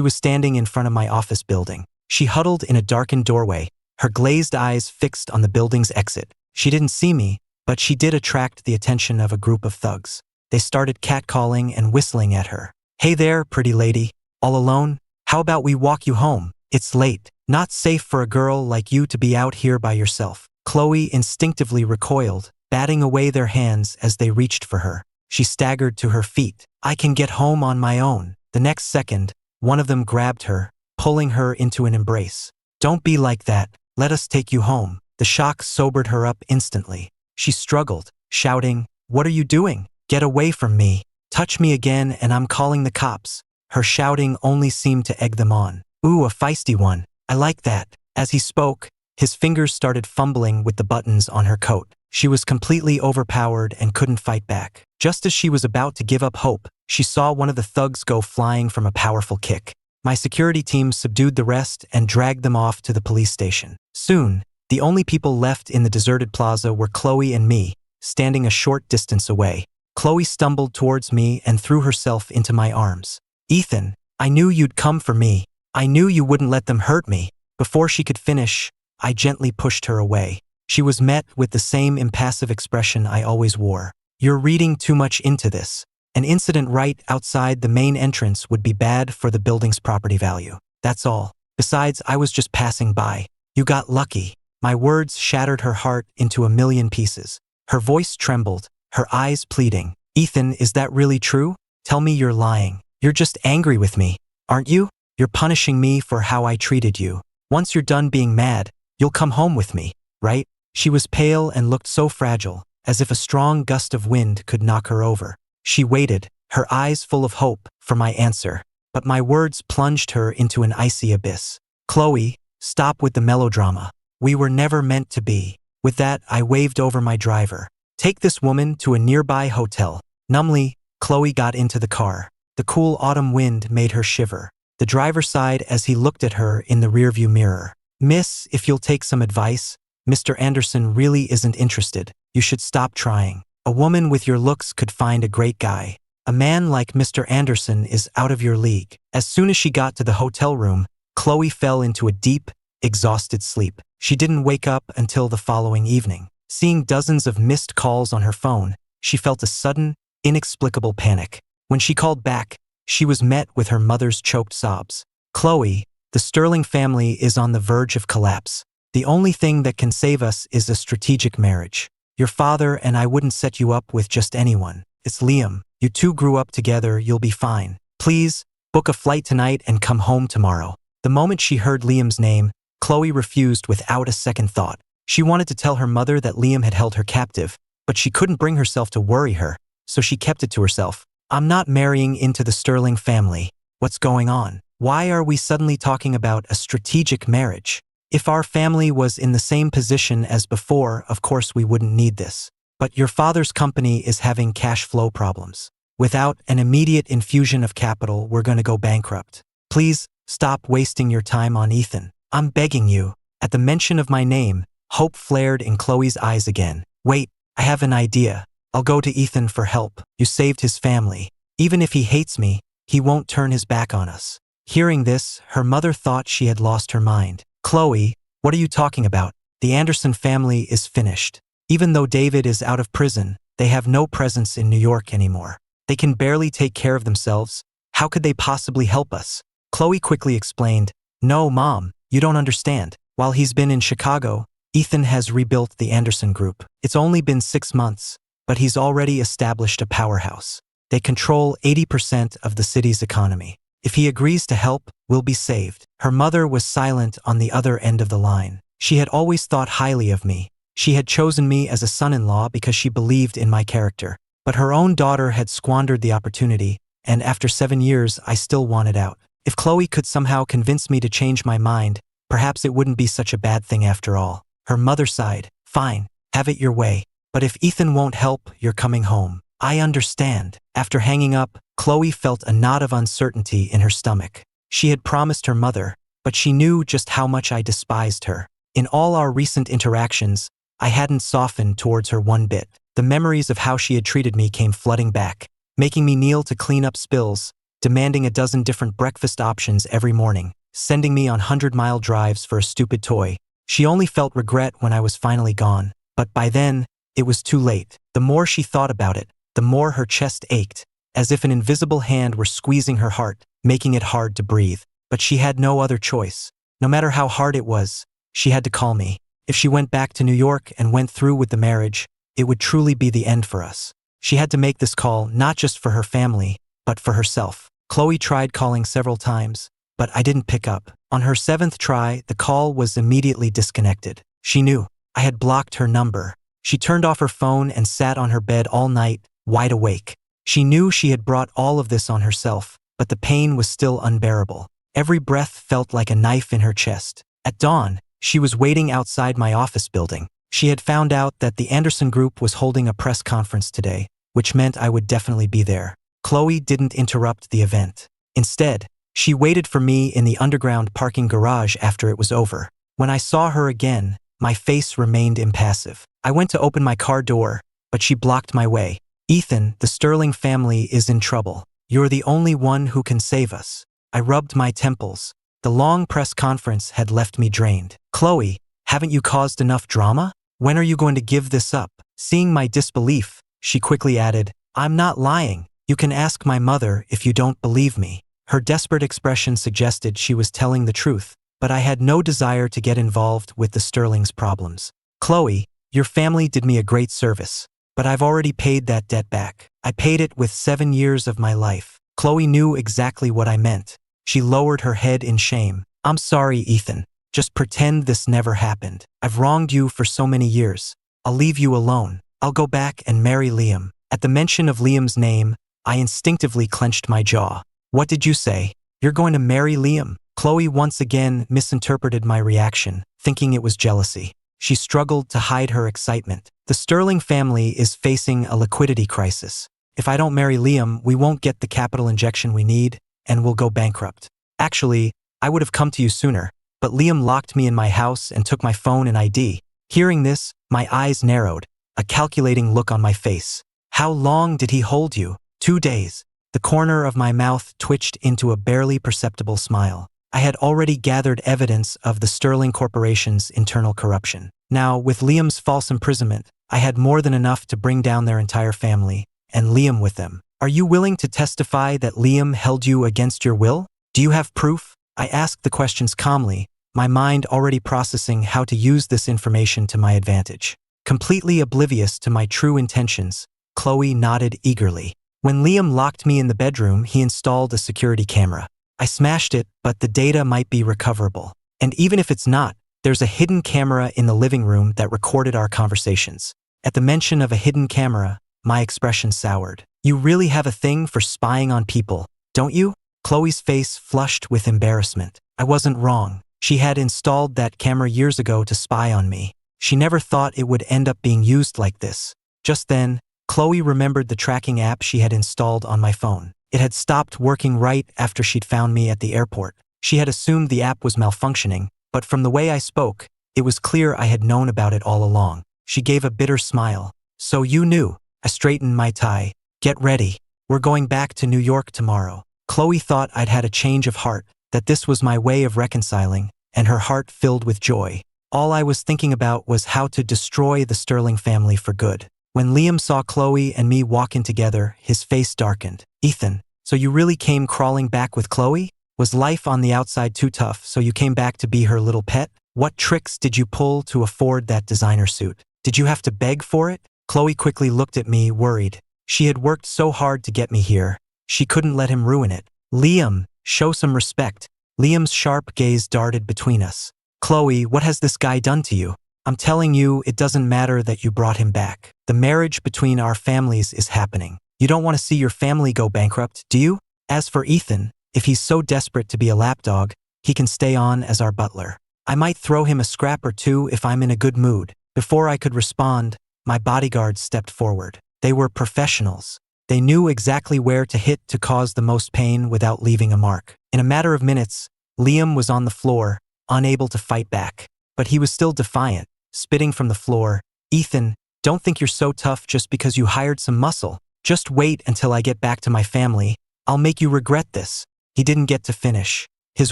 standing in front of my office building. She huddled in a darkened doorway, her glazed eyes fixed on the building's exit. She didn't see me, but she did attract the attention of a group of thugs. They started catcalling and whistling at her. Hey there, pretty lady. All alone? How about we walk you home? It's late. Not safe for a girl like you to be out here by yourself. Chloe instinctively recoiled, batting away their hands as they reached for her. She staggered to her feet. I can get home on my own. The next second, one of them grabbed her, pulling her into an embrace. Don't be like that. Let us take you home. The shock sobered her up instantly. She struggled, shouting, What are you doing? Get away from me. Touch me again and I'm calling the cops. Her shouting only seemed to egg them on. Ooh, a feisty one. I like that. As he spoke, his fingers started fumbling with the buttons on her coat. She was completely overpowered and couldn't fight back. Just as she was about to give up hope, she saw one of the thugs go flying from a powerful kick. My security team subdued the rest and dragged them off to the police station. Soon, the only people left in the deserted plaza were Chloe and me, standing a short distance away. Chloe stumbled towards me and threw herself into my arms. Ethan, I knew you'd come for me. I knew you wouldn't let them hurt me. Before she could finish, I gently pushed her away. She was met with the same impassive expression I always wore. You're reading too much into this. An incident right outside the main entrance would be bad for the building's property value. That's all. Besides, I was just passing by. You got lucky. My words shattered her heart into a million pieces. Her voice trembled, her eyes pleading. Ethan, is that really true? Tell me you're lying. You're just angry with me, aren't you? You're punishing me for how I treated you. Once you're done being mad, you'll come home with me, right? She was pale and looked so fragile, as if a strong gust of wind could knock her over. She waited, her eyes full of hope, for my answer. But my words plunged her into an icy abyss. Chloe, stop with the melodrama. We were never meant to be. With that, I waved over my driver. Take this woman to a nearby hotel. Numbly, Chloe got into the car. The cool autumn wind made her shiver. The driver sighed as he looked at her in the rearview mirror. "Miss, if you'll take some advice, Mr. Anderson really isn't interested. You should stop trying. A woman with your looks could find a great guy. A man like Mr. Anderson is out of your league." As soon as she got to the hotel room, Chloe fell into a deep, exhausted sleep. She didn't wake up until the following evening. Seeing dozens of missed calls on her phone, she felt a sudden, inexplicable panic. When she called back, she was met with her mother's choked sobs. "Chloe, the Sterling family is on the verge of collapse. The only thing that can save us is a strategic marriage. Your father and I wouldn't set you up with just anyone. It's Liam. You two grew up together, you'll be fine. Please, book a flight tonight and come home tomorrow." The moment she heard Liam's name, Chloe refused without a second thought. She wanted to tell her mother that Liam had held her captive, but she couldn't bring herself to worry her, so she kept it to herself. "I'm not marrying into the Sterling family. What's going on? Why are we suddenly talking about a strategic marriage? If our family was in the same position as before, of course we wouldn't need this. But your father's company is having cash flow problems. Without an immediate infusion of capital, we're going to go bankrupt. Please, stop wasting your time on Ethan. I'm begging you." At the mention of my name, hope flared in Chloe's eyes again. "Wait, I have an idea. I'll go to Ethan for help. You saved his family. Even if he hates me, he won't turn his back on us." Hearing this, her mother thought she had lost her mind. "Chloe, what are you talking about? The Anderson family is finished. Even though David is out of prison, they have no presence in New York anymore. They can barely take care of themselves. How could they possibly help us?" Chloe quickly explained, "No, Mom, you don't understand. While he's been in Chicago, Ethan has rebuilt the Anderson Group. It's only been 6 months, but he's already established a powerhouse. They control 80% of the city's economy. If he agrees to help, we'll be saved." Her mother was silent on the other end of the line. She had always thought highly of me. She had chosen me as a son-in-law because she believed in my character. But her own daughter had squandered the opportunity, and after 7 years, I still wanted out. If Chloe could somehow convince me to change my mind, perhaps it wouldn't be such a bad thing after all. Her mother sighed. "Fine, have it your way. But if Ethan won't help, you're coming home." "I understand." After hanging up, Chloe felt a knot of uncertainty in her stomach. She had promised her mother, but she knew just how much I despised her. In all our recent interactions, I hadn't softened towards her one bit. The memories of how she had treated me came flooding back, making me kneel to clean up spills, demanding a dozen different breakfast options every morning, sending me on 100-mile drives for a stupid toy. She only felt regret when I was finally gone, but by then, it was too late. The more she thought about it, the more her chest ached, as if an invisible hand were squeezing her heart, making it hard to breathe. But she had no other choice. No matter how hard it was, she had to call me. If she went back to New York and went through with the marriage, it would truly be the end for us. She had to make this call not just for her family, but for herself. Chloe tried calling several times, but I didn't pick up. On her 7th try, the call was immediately disconnected. She knew. I had blocked her number. She turned off her phone and sat on her bed all night, wide awake. She knew she had brought all of this on herself, but the pain was still unbearable. Every breath felt like a knife in her chest. At dawn, she was waiting outside my office building. She had found out that the Anderson Group was holding a press conference today, which meant I would definitely be there. Chloe didn't interrupt the event. Instead, she waited for me in the underground parking garage after it was over. When I saw her again, my face remained impassive. I went to open my car door, but she blocked my way. "Ethan, the Sterling family is in trouble. You're the only one who can save us." I rubbed my temples. The long press conference had left me drained. "Chloe, haven't you caused enough drama? When are you going to give this up?" Seeing my disbelief, she quickly added, "I'm not lying. You can ask my mother if you don't believe me." Her desperate expression suggested she was telling the truth, but I had no desire to get involved with the Sterling's problems. "Chloe, your family did me a great service, but I've already paid that debt back. I paid it with 7 years of my life." Chloe knew exactly what I meant. She lowered her head in shame. "I'm sorry, Ethan. Just pretend this never happened. I've wronged you for so many years. I'll leave you alone. I'll go back and marry Liam." At the mention of Liam's name, I instinctively clenched my jaw. "What did you say? You're going to marry Liam?" Chloe once again misinterpreted my reaction, thinking it was jealousy. She struggled to hide her excitement. "The Sterling family is facing a liquidity crisis. If I don't marry Liam, we won't get the capital injection we need, and we'll go bankrupt. Actually, I would have come to you sooner, but Liam locked me in my house and took my phone and ID. Hearing this, my eyes narrowed, a calculating look on my face. How long did he hold you? 2 days. The corner of my mouth twitched into a barely perceptible smile. I had already gathered evidence of the Sterling Corporation's internal corruption. Now, with Liam's false imprisonment, I had more than enough to bring down their entire family, and Liam with them. Are you willing to testify that Liam held you against your will? Do you have proof? I asked the questions calmly, my mind already processing how to use this information to my advantage. Completely oblivious to my true intentions, Chloe nodded eagerly. When Liam locked me in the bedroom, he installed a security camera. I smashed it, but the data might be recoverable. And even if it's not, there's a hidden camera in the living room that recorded our conversations. At the mention of a hidden camera, my expression soured. You really have a thing for spying on people, don't you? Chloe's face flushed with embarrassment. I wasn't wrong. She had installed that camera years ago to spy on me. She never thought it would end up being used like this. Just then, Chloe remembered the tracking app she had installed on my phone. It had stopped working right after she'd found me at the airport. She had assumed the app was malfunctioning, but from the way I spoke, it was clear I had known about it all along. She gave a bitter smile. So you knew. I straightened my tie. Get ready. We're going back to New York tomorrow. Chloe thought I'd had a change of heart, that this was my way of reconciling, and her heart filled with joy. All I was thinking about was how to destroy the Sterling family for good. When Liam saw Chloe and me walk in together, his face darkened. Ethan, so you really came crawling back with Chloe? Was life on the outside too tough, so you came back to be her little pet? What tricks did you pull to afford that designer suit? Did you have to beg for it? Chloe quickly looked at me, worried. She had worked so hard to get me here. She couldn't let him ruin it. Liam, show some respect. Liam's sharp gaze darted between us. Chloe, what has this guy done to you? I'm telling you, it doesn't matter that you brought him back. The marriage between our families is happening. You don't want to see your family go bankrupt, do you? As for Ethan, if he's so desperate to be a lapdog, he can stay on as our butler. I might throw him a scrap or two if I'm in a good mood. Before I could respond, my bodyguards stepped forward. They were professionals. They knew exactly where to hit to cause the most pain without leaving a mark. In a matter of minutes, Liam was on the floor, unable to fight back. But he was still defiant, spitting from the floor. Ethan, don't think you're so tough just because you hired some muscle. Just wait until I get back to my family. I'll make you regret this. He didn't get to finish. His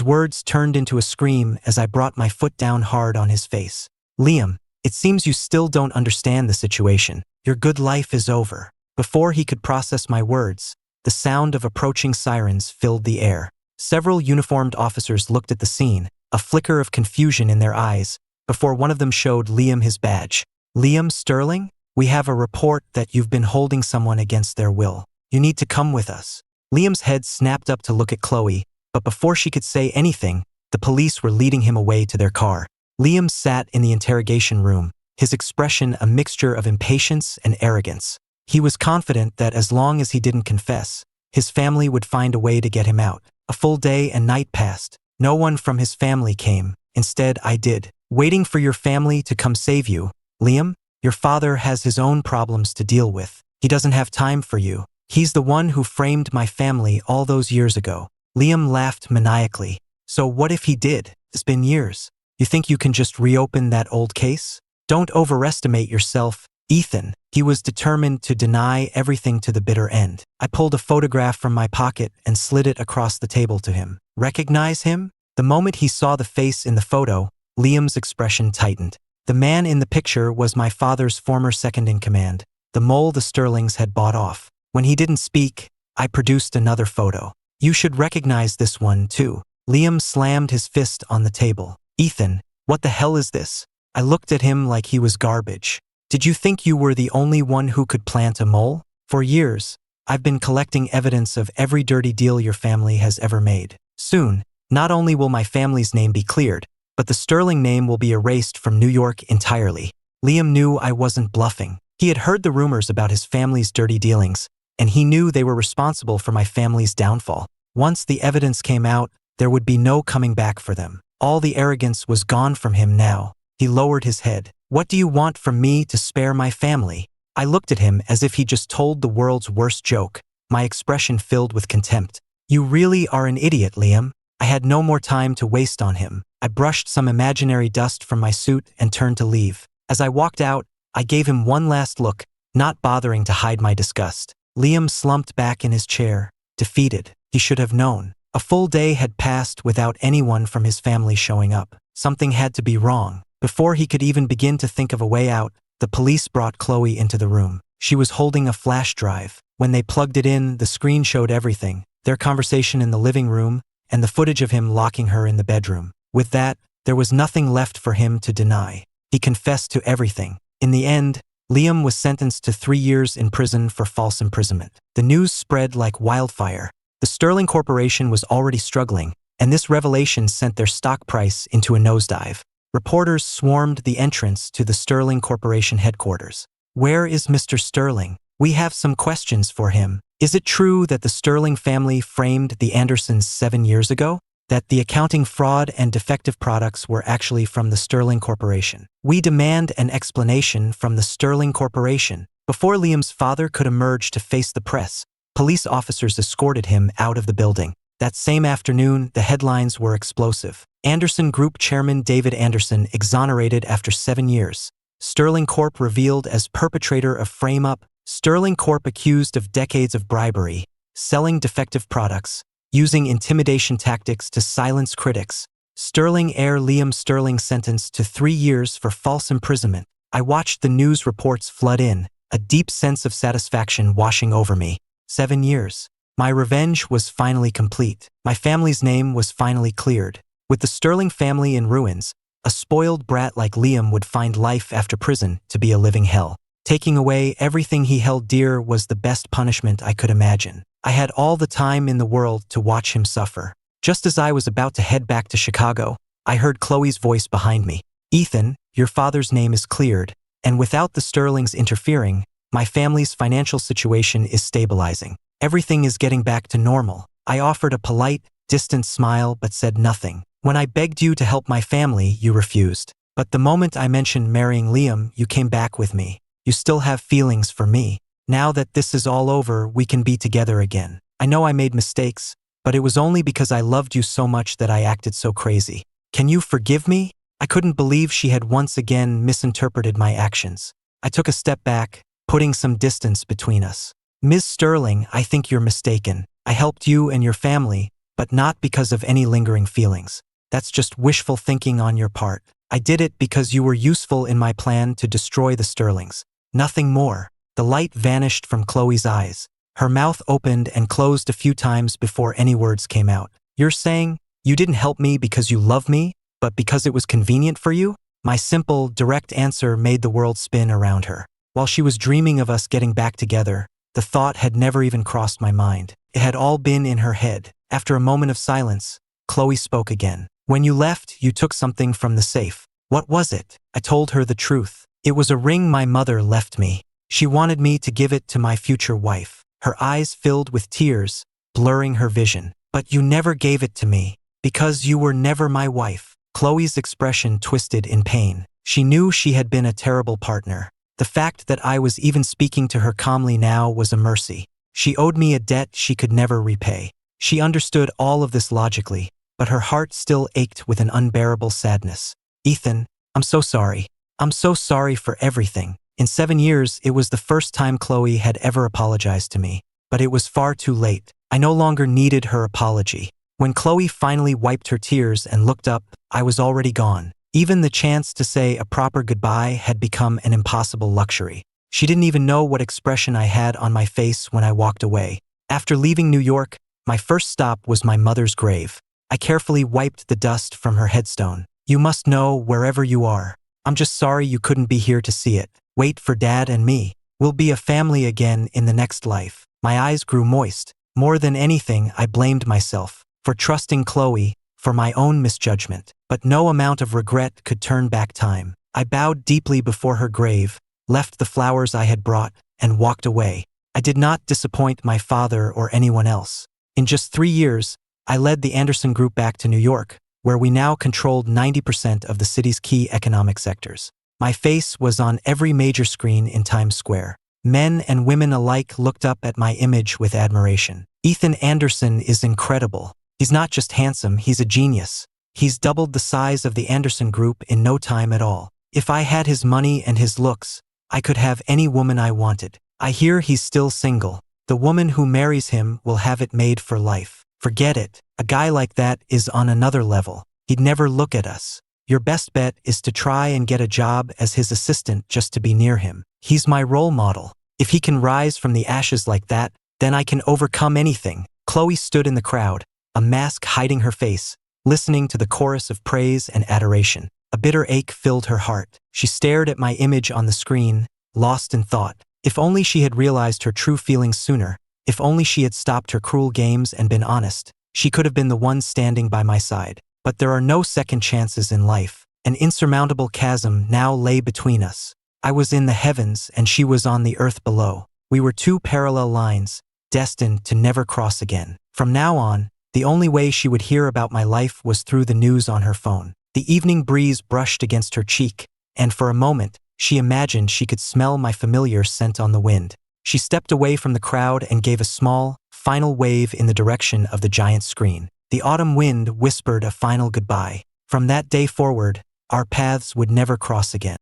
words turned into a scream as I brought my foot down hard on his face. Liam, it seems you still don't understand the situation. Your good life is over. Before he could process my words, the sound of approaching sirens filled the air. Several uniformed officers looked at the scene, a flicker of confusion in their eyes, before one of them showed Liam his badge. Liam Sterling? We have a report that you've been holding someone against their will. You need to come with us. Liam's head snapped up to look at Chloe, but before she could say anything, the police were leading him away to their car. Liam sat in the interrogation room, his expression a mixture of impatience and arrogance. He was confident that as long as he didn't confess, his family would find a way to get him out. A full day and night passed. No one from his family came. Instead, I did. Waiting for your family to come save you. Liam, your father has his own problems to deal with. He doesn't have time for you. He's the one who framed my family all those years ago. Liam laughed maniacally. So what if he did? It's been years. You think you can just reopen that old case? Don't overestimate yourself, Ethan. He was determined to deny everything to the bitter end. I pulled a photograph from my pocket and slid it across the table to him. Recognize him? The moment he saw the face in the photo, Liam's expression tightened. The man in the picture was my father's former second-in-command, the mole the Sterlings had bought off. When he didn't speak, I produced another photo. You should recognize this one, too. Liam slammed his fist on the table. Ethan, what the hell is this? I looked at him like he was garbage. Did you think you were the only one who could plant a mole? For years, I've been collecting evidence of every dirty deal your family has ever made. Soon, not only will my family's name be cleared, but the Sterling name will be erased from New York entirely. Liam knew I wasn't bluffing. He had heard the rumors about his family's dirty dealings, and he knew they were responsible for my family's downfall. Once the evidence came out, there would be no coming back for them. All the arrogance was gone from him now. He lowered his head. What do you want from me to spare my family? I looked at him as if he just told the world's worst joke, my expression filled with contempt. You really are an idiot, Liam. I had no more time to waste on him. I brushed some imaginary dust from my suit and turned to leave. As I walked out, I gave him one last look, not bothering to hide my disgust. Liam slumped back in his chair, defeated. He should have known. A full day had passed without anyone from his family showing up. Something had to be wrong. Before he could even begin to think of a way out, the police brought Chloe into the room. She was holding a flash drive. When they plugged it in, the screen showed everything, their conversation in the living room, and the footage of him locking her in the bedroom. With that, there was nothing left for him to deny. He confessed to everything. In the end, Liam was sentenced to 3 years in prison for false imprisonment. The news spread like wildfire. The Sterling Corporation was already struggling, and this revelation sent their stock price into a nosedive. Reporters swarmed the entrance to the Sterling Corporation headquarters. Where is Mr. Sterling? We have some questions for him. Is it true that the Sterling family framed the Andersons 7 years ago? That the accounting fraud and defective products were actually from the Sterling Corporation? We demand an explanation from the Sterling Corporation. Before Liam's father could emerge to face the press, police officers escorted him out of the building. That same afternoon, the headlines were explosive. Anderson Group Chairman David Anderson exonerated after 7 years. Sterling Corp revealed as perpetrator of frame-up. Sterling Corp accused of decades of bribery, selling defective products, using intimidation tactics to silence critics. Sterling heir Liam Sterling sentenced to 3 years for false imprisonment. I watched the news reports flood in, a deep sense of satisfaction washing over me. 7 years. My revenge was finally complete. My family's name was finally cleared. With the Sterling family in ruins, a spoiled brat like Liam would find life after prison to be a living hell. Taking away everything he held dear was the best punishment I could imagine. I had all the time in the world to watch him suffer. Just as I was about to head back to Chicago, I heard Chloe's voice behind me. Ethan, your father's name is cleared, and without the Sterlings interfering, my family's financial situation is stabilizing. Everything is getting back to normal. I offered a polite, distant smile but said nothing. When I begged you to help my family, you refused. But the moment I mentioned marrying Liam, you came back with me. You still have feelings for me. Now that this is all over, we can be together again. I know I made mistakes, but it was only because I loved you so much that I acted so crazy. Can you forgive me? I couldn't believe she had once again misinterpreted my actions. I took a step back, putting some distance between us. Ms. Sterling, I think you're mistaken. I helped you and your family, but not because of any lingering feelings. That's just wishful thinking on your part. I did it because you were useful in my plan to destroy the Sterlings. Nothing more. The light vanished from Chloe's eyes. Her mouth opened and closed a few times before any words came out. You're saying you didn't help me because you love me, but because it was convenient for you? My simple, direct answer made the world spin around her. While she was dreaming of us getting back together, the thought had never even crossed my mind. It had all been in her head. After a moment of silence, Chloe spoke again. When you left, you took something from the safe. What was it? I told her the truth. It was a ring my mother left me. She wanted me to give it to my future wife. Her eyes filled with tears, blurring her vision. But you never gave it to me, because you were never my wife. Chloe's expression twisted in pain. She knew she had been a terrible partner. The fact that I was even speaking to her calmly now was a mercy. She owed me a debt she could never repay. She understood all of this logically, but her heart still ached with an unbearable sadness. Ethan, I'm so sorry. I'm so sorry for everything. In 7 years, it was the first time Chloe had ever apologized to me. But it was far too late. I no longer needed her apology. When Chloe finally wiped her tears and looked up, I was already gone. Even the chance to say a proper goodbye had become an impossible luxury. She didn't even know what expression I had on my face when I walked away. After leaving New York, my first stop was my mother's grave. I carefully wiped the dust from her headstone. You must know wherever you are. I'm just sorry you couldn't be here to see it. Wait for Dad and me. We'll be a family again in the next life. My eyes grew moist. More than anything, I blamed myself for trusting Chloe, for my own misjudgment. But no amount of regret could turn back time. I bowed deeply before her grave, left the flowers I had brought, and walked away. I did not disappoint my father or anyone else. In just 3 years, I led the Anderson Group back to New York, where we now controlled 90% of the city's key economic sectors. My face was on every major screen in Times Square. Men and women alike looked up at my image with admiration. Ethan Anderson is incredible. He's not just handsome, he's a genius. He's doubled the size of the Anderson Group in no time at all. If I had his money and his looks, I could have any woman I wanted. I hear he's still single. The woman who marries him will have it made for life. Forget it. A guy like that is on another level. He'd never look at us. Your best bet is to try and get a job as his assistant just to be near him. He's my role model. If he can rise from the ashes like that, then I can overcome anything. Chloe stood in the crowd, a mask hiding her face, listening to the chorus of praise and adoration. A bitter ache filled her heart. She stared at my image on the screen, lost in thought. If only she had realized her true feelings sooner. If only she had stopped her cruel games and been honest. She could have been the one standing by my side. But there are no second chances in life. An insurmountable chasm now lay between us. I was in the heavens and she was on the earth below. We were two parallel lines, destined to never cross again. From now on, the only way she would hear about my life was through the news on her phone. The evening breeze brushed against her cheek, and for a moment, she imagined she could smell my familiar scent on the wind. She stepped away from the crowd and gave a small, final wave in the direction of the giant screen. The autumn wind whispered a final goodbye. From that day forward, our paths would never cross again.